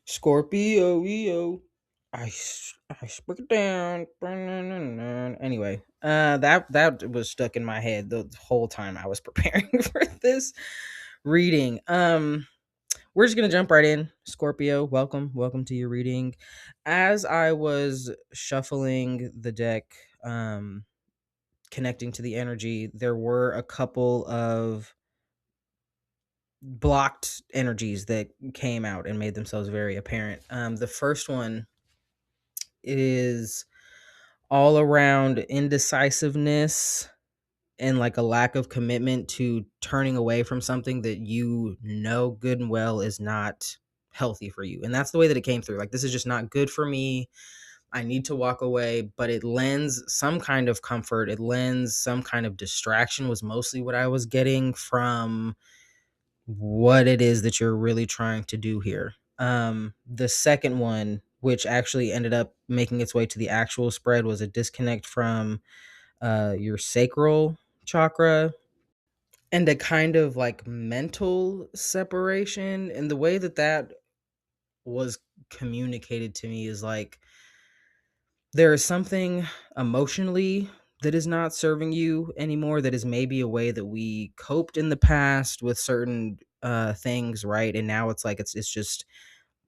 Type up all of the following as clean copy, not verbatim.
Scorpio, EO. I spoke it down. Anyway, that was stuck in my head the whole time I was preparing for this reading. We're just gonna jump right in. Scorpio, welcome to your reading. As I was shuffling the deck, connecting to the energy, there were a couple of blocked energies that came out and made themselves very apparent. The first one is all around indecisiveness and like a lack of commitment to turning away from something that you know good and well is not healthy for you. And that's the way that it came through. Like, this is just not good for me. I need to walk away, but it lends some kind of comfort. It lends some kind of distraction, was mostly what I was getting from what it is that you're really trying to do here. The second one, which actually ended up making its way to the actual spread, was a disconnect from your sacral chakra and a kind of like mental separation. And the way that that was communicated to me is like there is something emotionally that is not serving you anymore, that is maybe a way that we coped in the past with certain things, right? And now it's like it's just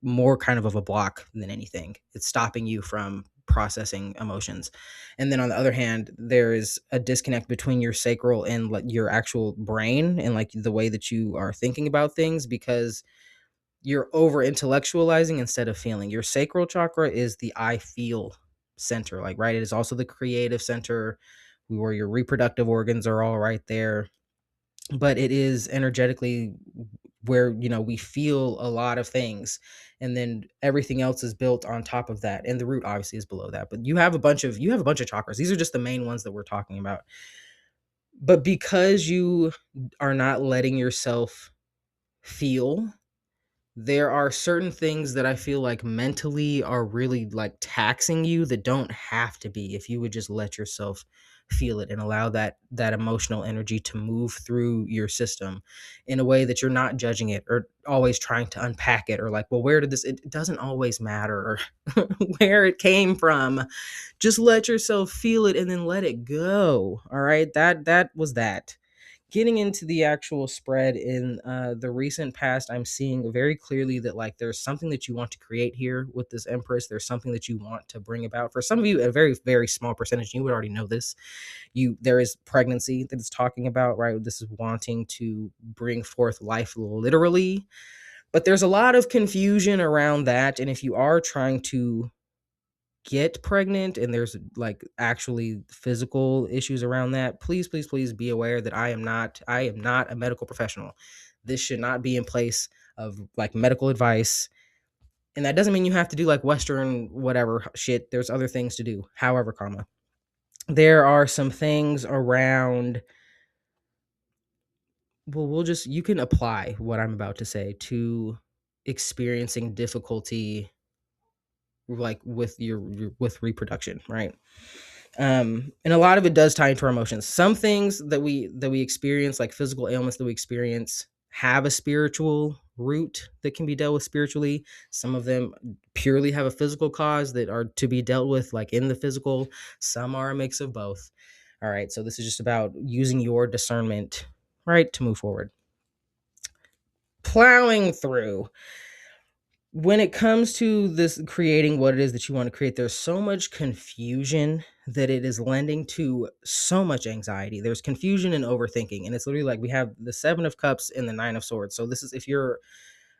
more kind of a block than anything. It's stopping you from processing emotions. And then on the other hand, there is a disconnect between your sacral and like your actual brain and like the way that you are thinking about things, because you're over intellectualizing instead of feeling. Your sacral chakra is the I feel center, like, right? It is also the creative center where your reproductive organs are all right there. But it is energetically where, we feel a lot of things. And then everything else is built on top of that. And the root obviously is below that. But you have a bunch of chakras. These are just the main ones that we're talking about. But because you are not letting yourself feel, there are certain things that I feel like mentally are really like taxing you that don't have to be, if you would just let yourself feel it and allow that emotional energy to move through your system in a way that you're not judging it or always trying to unpack it, or like, well, where did this, it doesn't always matter or where it came from. Just let yourself feel it and then let it go. All right, that was that. Getting into the actual spread in the recent past, I'm seeing very clearly that like there's something that you want to create here with this Empress. There's something that you want to bring about. For some of you, a very, very small percentage, you would already know this. There is pregnancy that it's talking about, right? This is wanting to bring forth life literally. But there's a lot of confusion around that. And if you are trying to get pregnant and there's like actually physical issues around that, please be aware that I am not a medical professional. This should not be in place of like medical advice. And that doesn't mean you have to do like Western whatever shit. There's other things to do. However, there are some things around, well, you can apply what I'm about to say to experiencing difficulty like with with reproduction, right? And a lot of it does tie into our emotions. Some things that we experience, like physical ailments that we experience, have a spiritual root that can be dealt with spiritually. Some of them purely have a physical cause that are to be dealt with like in the physical. Some are a mix of both. All right, so this is just about using your discernment, right, to move forward. Plowing through, when it comes to this creating what it is that you want to create, there's so much confusion that it is lending to so much anxiety. There's confusion and overthinking. And it's literally like we have the Seven of Cups and the Nine of Swords. So this is, if you're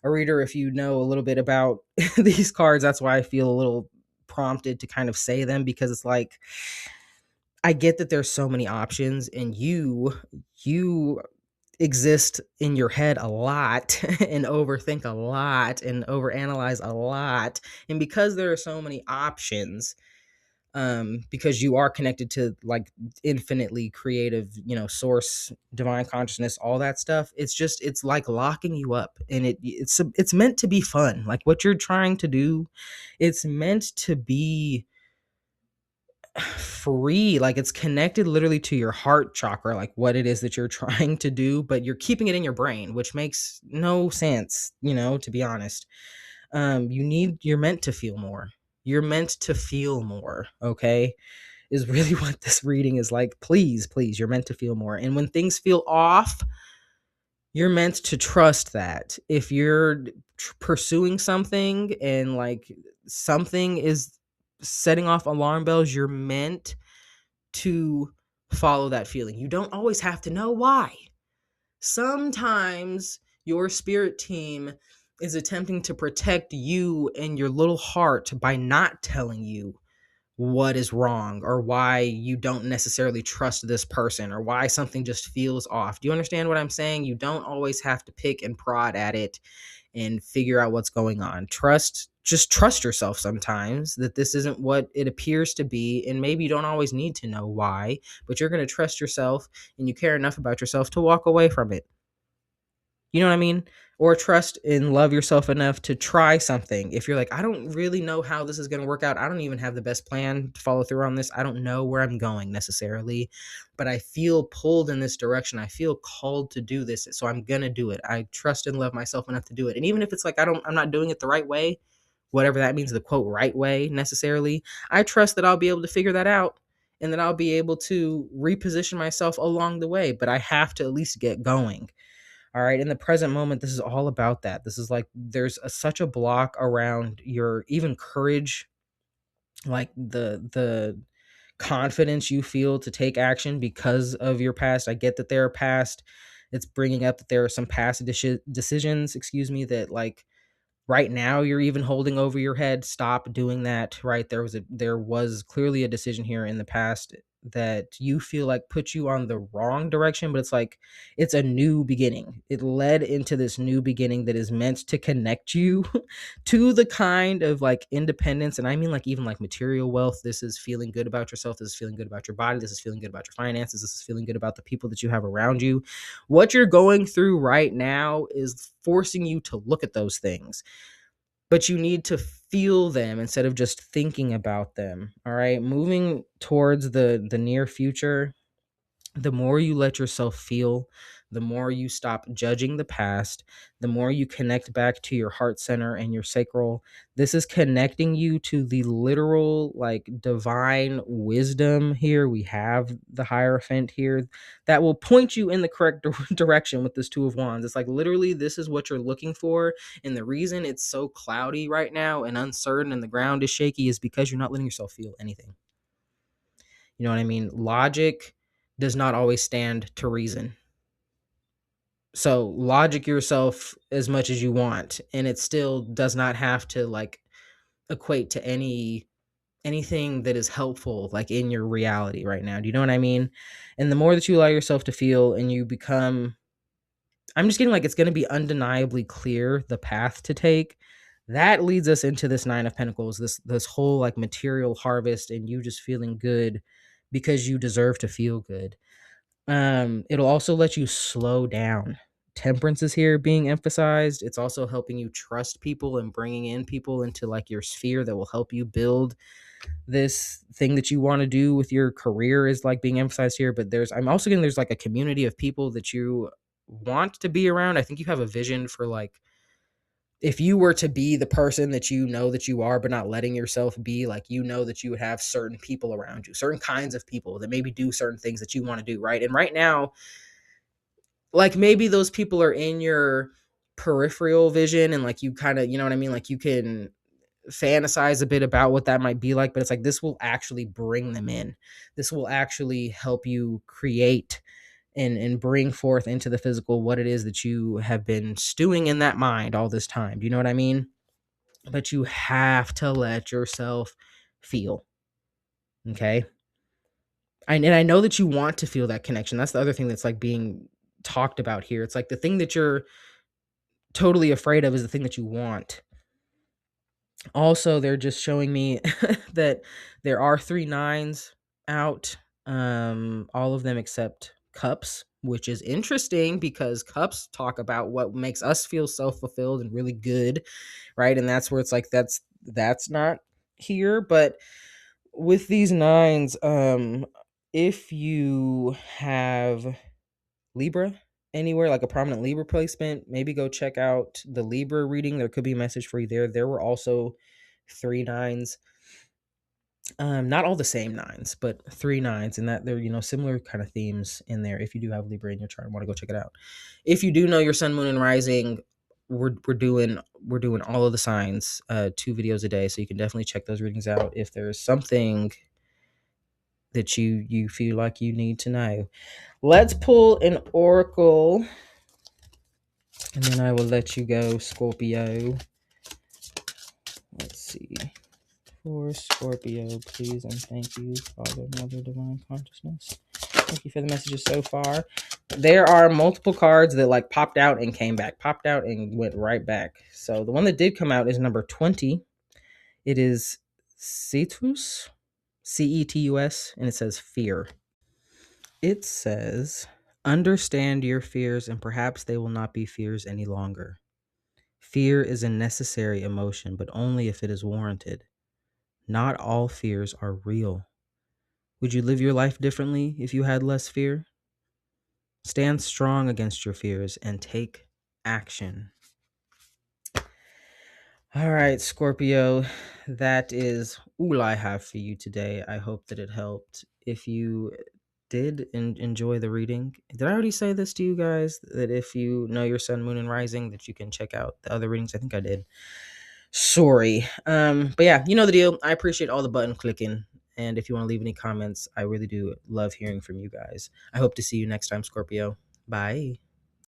a reader, if you know a little bit about these cards, that's why I feel a little prompted to kind of say them, because it's like, I get that there's so many options and you exist in your head a lot and overthink a lot and overanalyze a lot. And because there are so many options, because you are connected to like infinitely creative, source, divine consciousness, all that stuff, it's like locking you up. And it's meant to be fun. Like what you're trying to do, it's meant to be free. Like it's connected literally to your heart chakra, like what it is that you're trying to do, but you're keeping it in your brain, which makes no sense, to be honest. You're meant to feel more. You're meant to feel more, okay? Is really what this reading is like. Please, you're meant to feel more. And when things feel off, you're meant to trust that. If you're pursuing something and like something is setting off alarm bells, you're meant to follow that feeling. You don't always have to know why. Sometimes your spirit team is attempting to protect you and your little heart by not telling you what is wrong or why you don't necessarily trust this person or why something just feels off. Do you understand what I'm saying? You don't always have to pick and prod at it and figure out what's going on. Just trust yourself sometimes that this isn't what it appears to be. And maybe you don't always need to know why, but you're going to trust yourself and you care enough about yourself to walk away from it. You know what I mean? Or trust and love yourself enough to try something. If you're like, I don't really know how this is going to work out. I don't even have the best plan to follow through on this. I don't know where I'm going necessarily, but I feel pulled in this direction. I feel called to do this. So I'm going to do it. I trust and love myself enough to do it. And even if it's like, I'm not doing it the right way, whatever that means, the quote right way necessarily, I trust that I'll be able to figure that out and that I'll be able to reposition myself along the way. But I have to at least get going. All right. In the present moment, this is all about that. This is like there's such a block around your even courage, like the confidence you feel to take action because of your past. I get that there are past. It's bringing up that there are some past decisions, excuse me, that like right now you're even holding over your head. Stop doing that. Right, there was clearly a decision here in the past that you feel like put you on the wrong direction, but it's like it's a new beginning. It led into this new beginning that is meant to connect you to the kind of like independence, and I mean like even like material wealth. This is feeling good about yourself. This is feeling good about your body. This is feeling good about your finances. This is feeling good about the people that you have around you. What you're going through right now is forcing you to look at those things, but you need to feel them instead of just thinking about them. All right, moving towards the near future, the more you let yourself feel, the more you stop judging the past, the more you connect back to your heart center and your sacral. This is connecting you to the literal, like, divine wisdom here. We have the Hierophant here that will point you in the correct direction with this Two of Wands. It's like literally, this is what you're looking for. And the reason it's so cloudy right now and uncertain and the ground is shaky is because you're not letting yourself feel anything. You know what I mean? Logic does not always stand to reason. So logic yourself as much as you want, and it still does not have to like equate to anything that is helpful like in your reality right now. Do you know what I mean? And the more that you allow yourself to feel and you become, I'm just getting like it's going to be undeniably clear the path to take. That leads us into this Nine of Pentacles, this whole like material harvest and you just feeling good because you deserve to feel good. It'll also let you slow down. Temperance is here being emphasized. It's also helping you trust people and bringing in people into like your sphere that will help you build this thing that you want to do with your career is like being emphasized here. But I'm also getting there's like a community of people that you want to be around. I think you have a vision for like if you were to be the person that you know that you are, but not letting yourself be, like, you know that you would have certain people around you, certain kinds of people that maybe do certain things that you want to do, right? And right now, like maybe those people are in your peripheral vision and like you kind of, you know what I mean? Like you can fantasize a bit about what that might be like, but it's like this will actually bring them in. This will actually help you create and bring forth into the physical what it is that you have been stewing in that mind all this time. Do you know what I mean? But you have to let yourself feel. Okay. And I know that you want to feel that connection. That's the other thing that's like being talked about here. It's like the thing that you're totally afraid of is the thing that you want. Also, they're just showing me that there are 3 nines out, all of them except cups, which is interesting because cups talk about what makes us feel self-fulfilled and really good, right? And that's where it's like that's not here. But with these nines, if you have Libra, anywhere, like a prominent Libra placement, maybe go check out the Libra reading. There could be a message for you there. There were also 3 9s. Not all the same nines, but 3 9s, and that they're, similar kind of themes in there. If you do have Libra in your chart and want to go check it out. If you do know your sun, moon, and rising, we're doing all of the signs, 2 videos a day, so you can definitely check those readings out if there's something that you feel like you need to know. Let's pull an oracle, and then I will let you go, Scorpio. Let's see. For Scorpio, please and thank you, Father, Mother, Divine Consciousness. Thank you for the messages so far. There are multiple cards that like popped out and came back, popped out and went right back. So the one that did come out is number 20. It is Cetus, Cetus, and it says fear. It says, understand your fears and perhaps they will not be fears any longer. Fear is a necessary emotion, but only if it is warranted. Not all fears are real. Would you live your life differently if you had less fear? Stand strong against your fears and take action. All right, Scorpio, that is all I have for you today. I hope that it helped. If you did enjoy the reading, did I already say this to you guys? That if you know your sun, moon, and rising, that you can check out the other readings? I think I did. Sorry. But yeah, you know the deal. I appreciate all the button clicking. And if you want to leave any comments, I really do love hearing from you guys. I hope to see you next time, Scorpio. Bye.